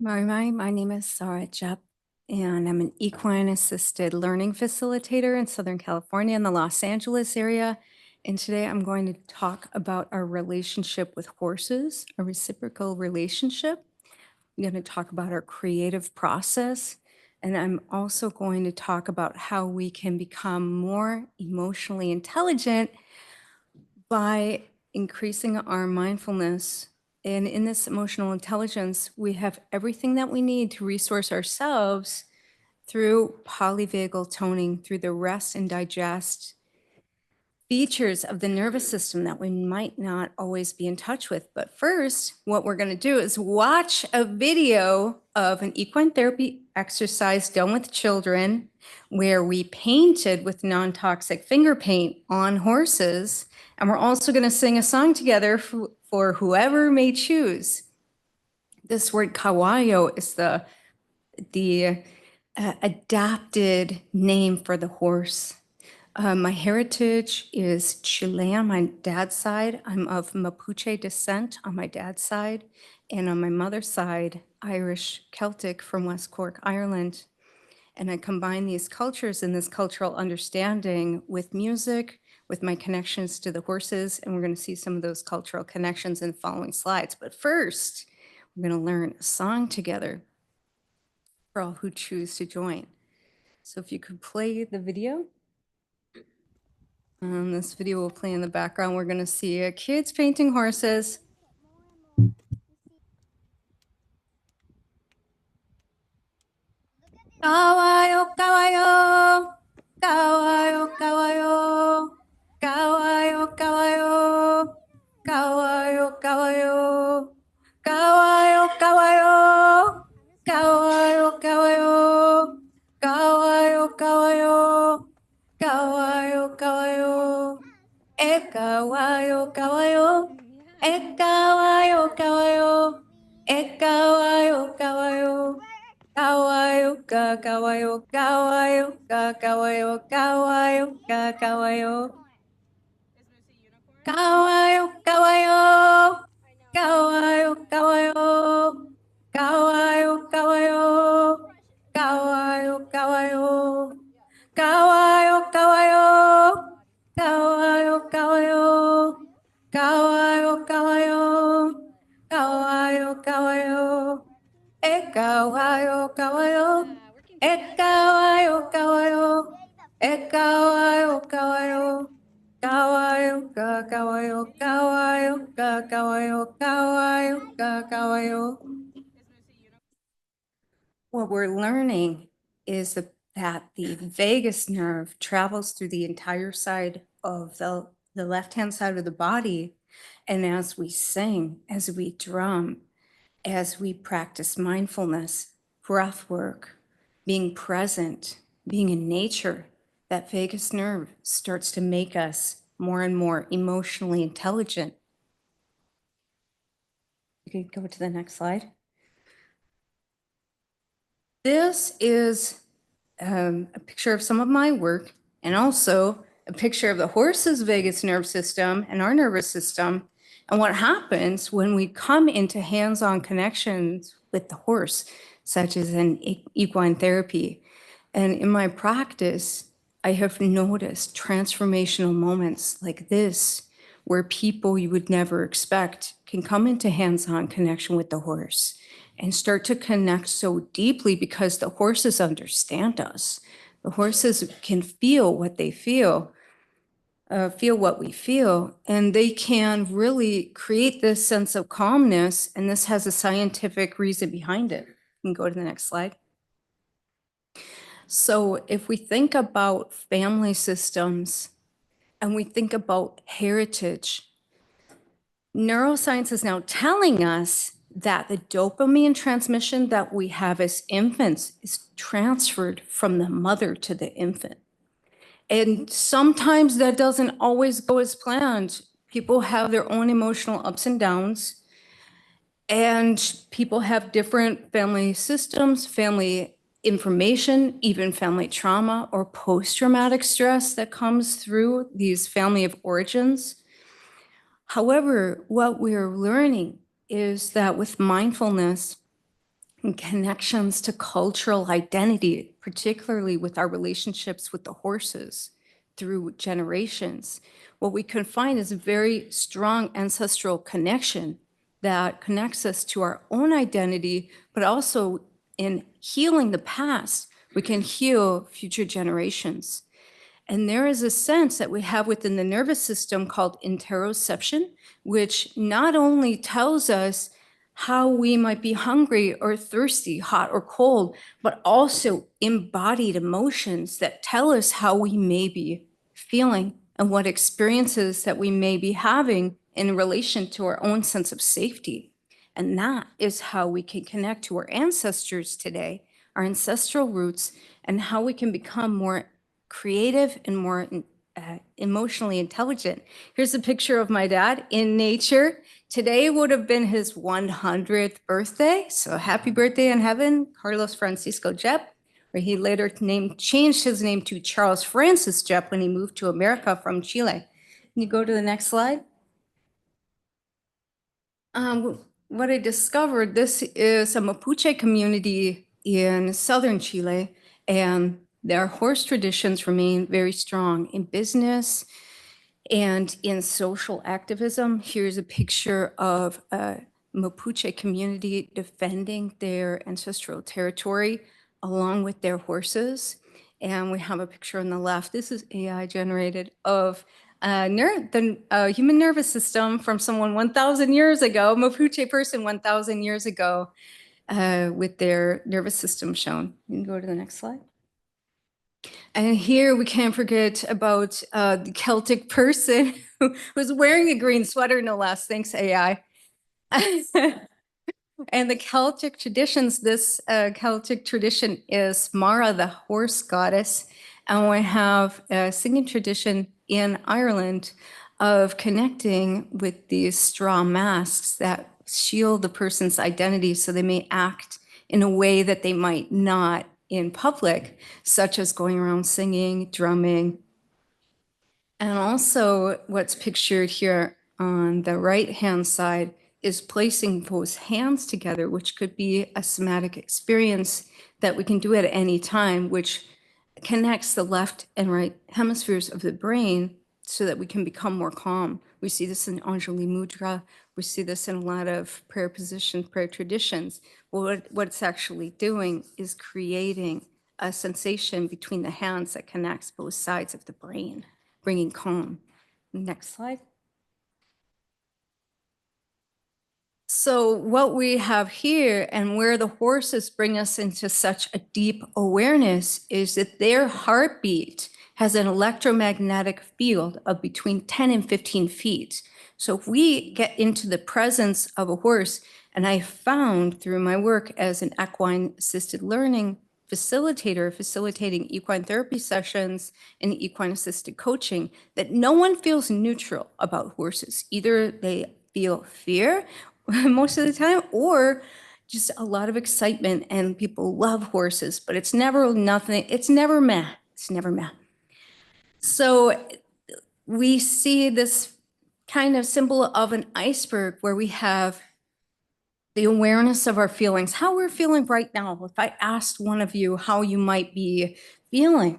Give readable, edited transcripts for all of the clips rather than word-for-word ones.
My name is Sara Gepp, and I'm an equine assisted learning facilitator in Southern California in the Los Angeles area. And today I'm going to talk about our relationship with horses, a reciprocal relationship. I'm going to talk about our creative process. And I'm also going to talk about how we can become more emotionally intelligent by increasing our mindfulness. And in this emotional intelligence, we have everything that we need to resource ourselves through polyvagal toning, through the rest and digest features of the nervous system that we might not always be in touch with. But first, what we're going to do is watch a video of an equine therapy exercise done with children where we painted with non-toxic finger paint on horses. And we're also going to sing a song together for whoever may choose. This word caballo is the adapted name for the horse. My heritage is Chilean on my dad's side. I'm of Mapuche descent on my dad's side, and on my mother's side, Irish Celtic from West Cork, Ireland. And I combine these cultures and this cultural understanding with music, with my connections to the horses, and we're going to see some of those cultural connections in the following slides. But first, we're going to learn a song together for all who choose to join. So if you could play the video. This video will play in the background. We're going to see kids painting horses. Caballo, caballo, caballo, caballo, caballo, caballo, caballo, caballo, caballo, caballo, caballo, caballo, caballo, caballo, caballo, caballo. Caballo, caballo, caballo, caballo, caballo, caballo, caballo, caballo, caballo, caballo, caballo, caballo. Caballo, caballo, caballo, caballo, caballo, caballo, caballo, caballo, caballo, caballo. Caballo, caballo, caballo, caballo, caballo, caballo, caballo, caballo, caballo, caballo, caballo, caballo, caballo, caballo, caballo, caballo, caballo, caballo. What we're learning is that the vagus nerve travels through the entire side of the left-hand side of the body. And as we sing, as we drum, as we practice mindfulness, breath work, being present, being in nature, that vagus nerve starts to make us more and more emotionally intelligent. You could go to the next slide. This is a picture of some of my work and also a picture of the horse's vagus nerve system and our nervous system and what happens when we come into hands-on connections with the horse, such as in equine therapy. And in my practice, I have noticed transformational moments like this, where people you would never expect can come into hands-on connection with the horse and start to connect so deeply because the horses understand us. The horses can feel what they feel what we feel, and they can really create this sense of calmness, and this has a scientific reason behind it. You can go to the next slide. So if we think about family systems and we think about heritage, neuroscience is now telling us that the dopamine transmission that we have as infants is transferred from the mother to the infant. And sometimes that doesn't always go as planned. People have their own emotional ups and downs, and people have different family systems, family information, even family trauma or post-traumatic stress that comes through these family of origins. However, what we're learning is that with mindfulness, and connections to cultural identity, particularly with our relationships with the horses through generations. What we can find is a very strong ancestral connection that connects us to our own identity, but also in healing the past, we can heal future generations. And there is a sense that we have within the nervous system called interoception, which not only tells us how we might be hungry or thirsty, hot or cold, but also embodied emotions that tell us how we may be feeling and what experiences that we may be having in relation to our own sense of safety. And that is how we can connect to our ancestors today, our ancestral roots, and how we can become more creative and more emotionally intelligent. Here's a picture of my dad in nature. Today would have been his 100th birthday. So happy birthday in heaven, Carlos Francisco Gepp, where he later changed his name to Charles Francis Gepp when he moved to America from Chile. Can you go to the next slide? What I discovered, this is a Mapuche community in southern Chile, and their horse traditions remain very strong in business and in social activism. Here's a picture of a Mapuche community defending their ancestral territory along with their horses. And we have a picture on the left. This is AI generated of the human nervous system from someone 1,000 years ago, Mapuche person 1,000 years ago, with their nervous system shown. You can go to the next slide. And here we can't forget about the Celtic person who was wearing a green sweater, no less. Thanks, AI. And the Celtic traditions, this Celtic tradition is Mara, the horse goddess. And we have a singing tradition in Ireland of connecting with these straw masks that shield the person's identity so they may act in a way that they might not in public, such as going around singing, drumming. And also what's pictured here on the right-hand side is placing both hands together, which could be a somatic experience that we can do at any time, which connects the left and right hemispheres of the brain so that we can become more calm. We see this in Anjali Mudra. We see this in a lot of prayer positions, prayer traditions. Well, what it's actually doing is creating a sensation between the hands that connects both sides of the brain, bringing calm. Next slide. So what we have here and where the horses bring us into such a deep awareness is that their heartbeat has an electromagnetic field of between 10 and 15 feet. So if we get into the presence of a horse, and I found through my work as an equine assisted learning facilitator, facilitating equine therapy sessions and equine assisted coaching, that no one feels neutral about horses. Either they feel fear most of the time, or just a lot of excitement, and people love horses, but it's never nothing, it's never meh, it's never meh. So we see this kind of symbol of an iceberg where we have the awareness of our feelings, how we're feeling right now. If I asked one of you how you might be feeling,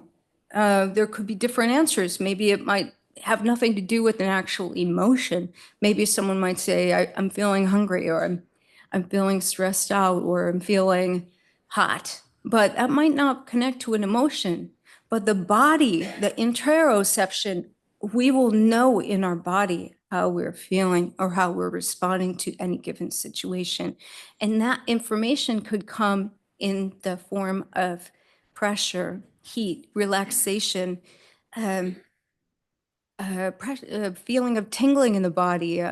there could be different answers. Maybe it might have nothing to do with an actual emotion. Maybe someone might say, I'm feeling hungry, or I'm feeling stressed out, or I'm feeling hot. But that might not connect to an emotion. But the body, the interoception, we will know in our body how we're feeling or how we're responding to any given situation. And that information could come in the form of pressure, heat, relaxation, feeling of tingling in the body,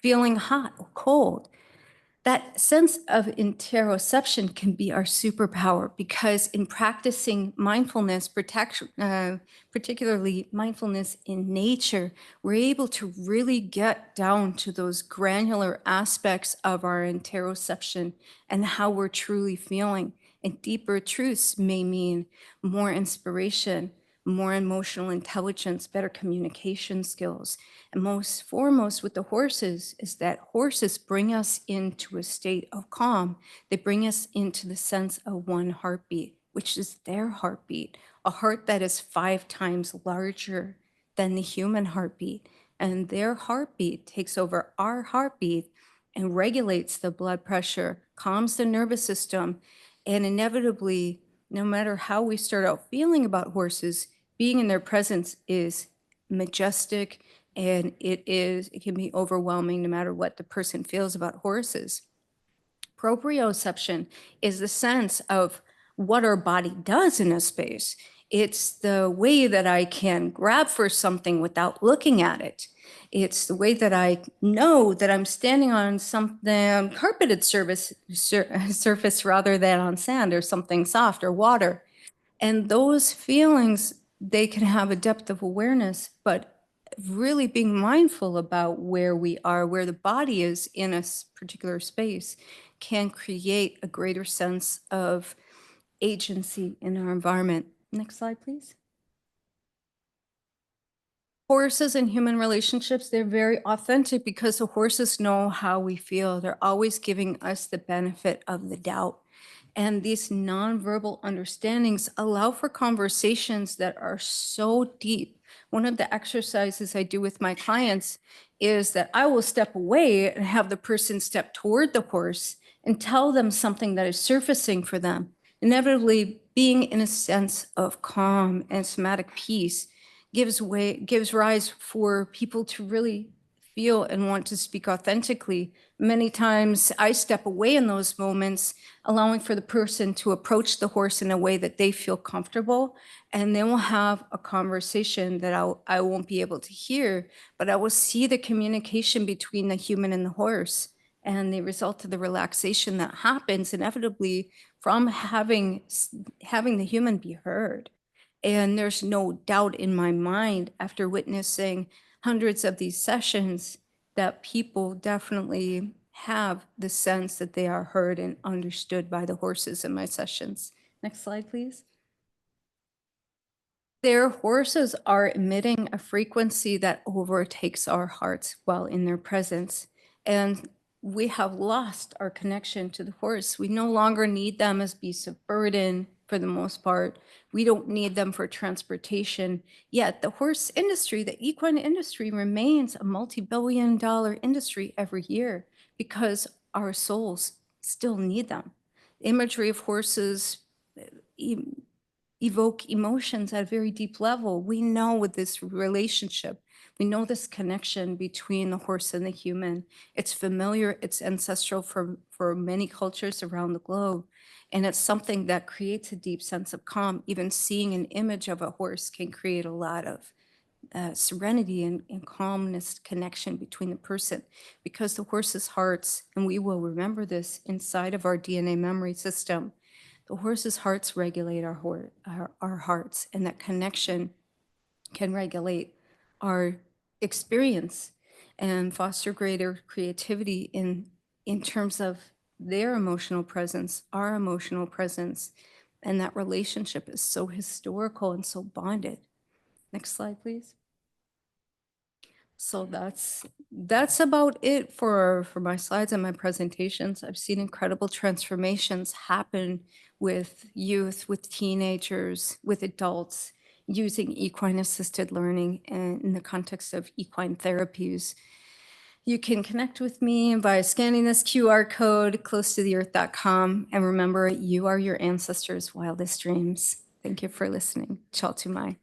feeling hot or cold. That sense of interoception can be our superpower, because in practicing mindfulness, particularly mindfulness in nature, we're able to really get down to those granular aspects of our interoception and how we're truly feeling. And deeper truths may mean more inspiration, more emotional intelligence, better communication skills. And most foremost with the horses is that horses bring us into a state of calm. They bring us into the sense of one heartbeat, which is their heartbeat, a heart that is 5 times larger than the human heartbeat. And their heartbeat takes over our heartbeat and regulates the blood pressure, calms the nervous system, and inevitably, no matter how we start out feeling about horses, being in their presence is majestic, and it can be overwhelming no matter what the person feels about horses. Proprioception is the sense of what our body does in a space. It's the way that I can grab for something without looking at it. It's the way that I know that I'm standing on something carpeted surface rather than on sand or something soft or water. And those feelings, they can have a depth of awareness, but really being mindful about where we are, where the body is in a particular space, can create a greater sense of agency in our environment. Next slide, please. Horses and human relationships, they're very authentic because the horses know how we feel. They're always giving us the benefit of the doubt. And these nonverbal understandings allow for conversations that are so deep. One of the exercises I do with my clients is that I will step away and have the person step toward the horse and tell them something that is surfacing for them. Inevitably, being in a sense of calm and somatic peace gives rise for people to really feel and want to speak authentically. Many times I step away in those moments, allowing for the person to approach the horse in a way that they feel comfortable, and then we'll have a conversation that I won't be able to hear, but I will see the communication between the human and the horse and the result of the relaxation that happens inevitably from having the human be heard. And there's no doubt in my mind after witnessing hundreds of these sessions that people definitely have the sense that they are heard and understood by the horses in my sessions. Next slide, please. Their horses are emitting a frequency that overtakes our hearts while in their presence. And we have lost our connection to the horse. We no longer need them as beasts of burden for the most part. We don't need them for transportation. Yet the horse industry, the equine industry, remains a multi-billion-dollar industry every year because our souls still need them. Imagery of horses evoke emotions at a very deep level. We know with this relationship, we know this connection between the horse and the human. It's familiar, it's ancestral for many cultures around the globe. And it's something that creates a deep sense of calm. Even seeing an image of a horse can create a lot of serenity and calmness connection between the person, because the horse's hearts, and we will remember this inside of our DNA memory system, the horse's hearts regulate our hearts, and that connection can regulate our experience and foster greater creativity in terms of their emotional presence, our emotional presence. And that relationship is so historical and so bonded. Next slide, please. So that's about it for my slides and my presentations. I've seen incredible transformations happen with youth, with teenagers, with adults using equine assisted learning and in the context of equine therapies. You can connect with me by scanning this QR code, closetotheearth.com. And remember, you are your ancestors' wildest dreams. Thank you for listening. Ciao to mai.